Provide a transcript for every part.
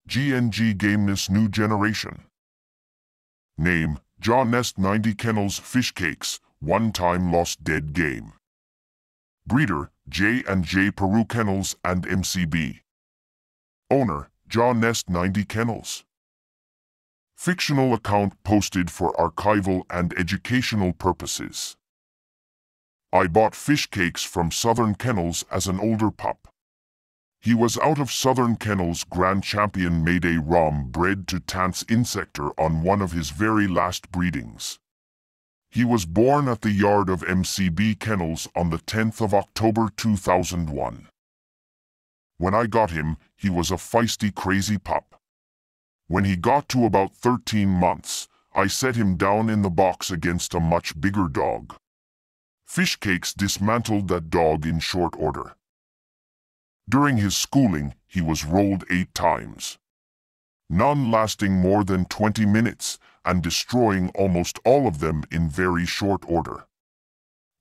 GNG Gameness New Generation. Name, Gameness 90 Kennels Fishcakes, one-time lost dead game. Breeder, J&J Peru Kennels and MCB. Owner, Gameness 90 Kennels. Fictional account posted for archival and educational purposes. I bought Fishcakes from Southern Kennels as an older pup. He was out of Southern Kennels Grand Champion Mayday Rom bred to Tance Insector on one of his very last breedings. He was born at the yard of MCB Kennels on the 10th of October 2001. When I got him, he was a feisty, crazy pup. When he got to about 13 months, I set him down in the box against a much bigger dog. Fishcakes dismantled that dog in short order. During his schooling, he was rolled 8 times. None lasting more than 20 minutes, and destroying almost all of them in very short order.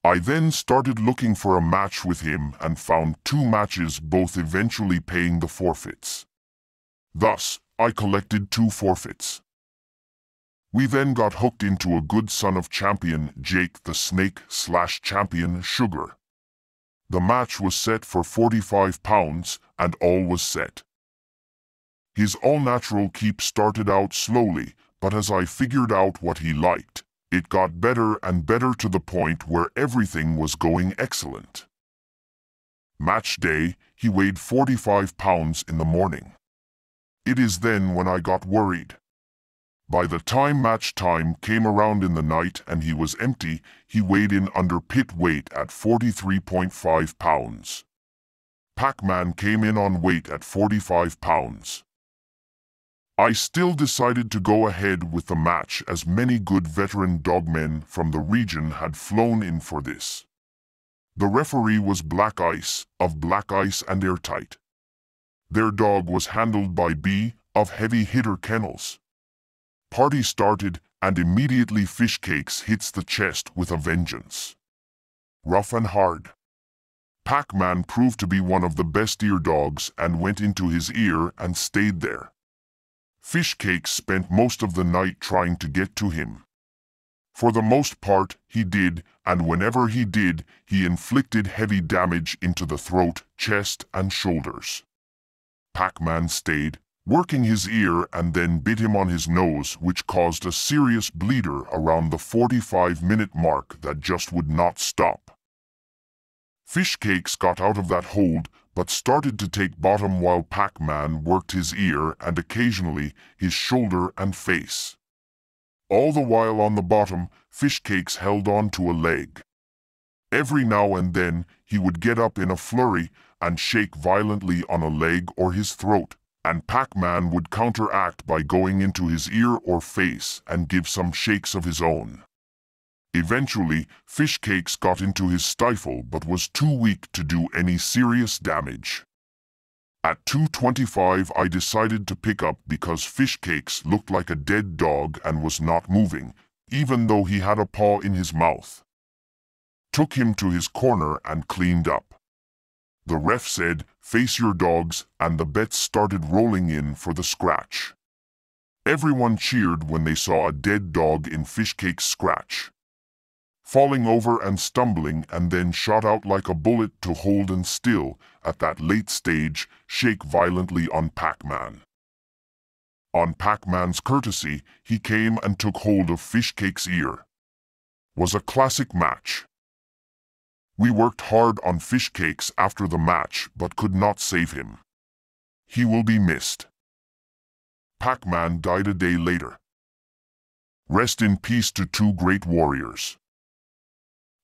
I then started looking for a match with him and found 2 matches, both eventually paying the forfeits. Thus, I collected 2 forfeits. We then got hooked into a good son of Champion Jake the Snake/Champion Sugar. The match was set for £45 and all was set. His all-natural keep started out slowly, but as I figured out what he liked, it got better and better to the point where everything was going excellent. Match day, he weighed £45 in the morning. It is then when I got worried. By the time match time came around in the night and he was empty, he weighed in under pit weight at 43.5 pounds. Pacman came in on weight at 45 pounds. I still decided to go ahead with the match as many good veteran dogmen from the region had flown in for this. The referee was Black Ice, of Black Ice and Airtight. Their dog was handled by B, of Heavy Hitter Kennels. Party started, and immediately Fishcakes hits the chest with a vengeance. Rough and hard. Pacman proved to be one of the best ear dogs and went into his ear and stayed there. Fishcakes spent most of the night trying to get to him. For the most part, he did, and whenever he did, he inflicted heavy damage into the throat, chest, and shoulders. Pacman stayed, working his ear, and then bit him on his nose, which caused a serious bleeder around the 45-minute mark that just would not stop. Fishcakes got out of that hold, but started to take bottom while Pacman worked his ear and occasionally his shoulder and face. All the while on the bottom, Fishcakes held on to a leg. Every now and then, he would get up in a flurry and shake violently on a leg or his throat, and Pacman would counteract by going into his ear or face and give some shakes of his own. Eventually, Fishcakes got into his stifle but was too weak to do any serious damage. At 2:25 I decided to pick up because Fishcakes looked like a dead dog and was not moving, even though he had a paw in his mouth. Took him to his corner and cleaned up. The ref said, "Face your dogs," and the bets started rolling in for the scratch. Everyone cheered when they saw a dead dog in Fishcakes' scratch. Falling over and stumbling and then shot out like a bullet to hold and still, at that late stage, shake violently on Pacman. On Pacman's courtesy, he came and took hold of Fishcakes' ear. Was a classic match. We worked hard on Fishcakes after the match but could not save him. He will be missed. Pacman died a day later. Rest in peace to 2 great warriors.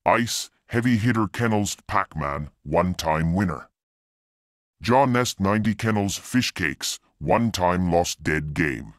Ice, Heavy Hitter Kennels Pacman, one-time winner. Gameness 90 Kennels Fishcakes, one-time lost dead game.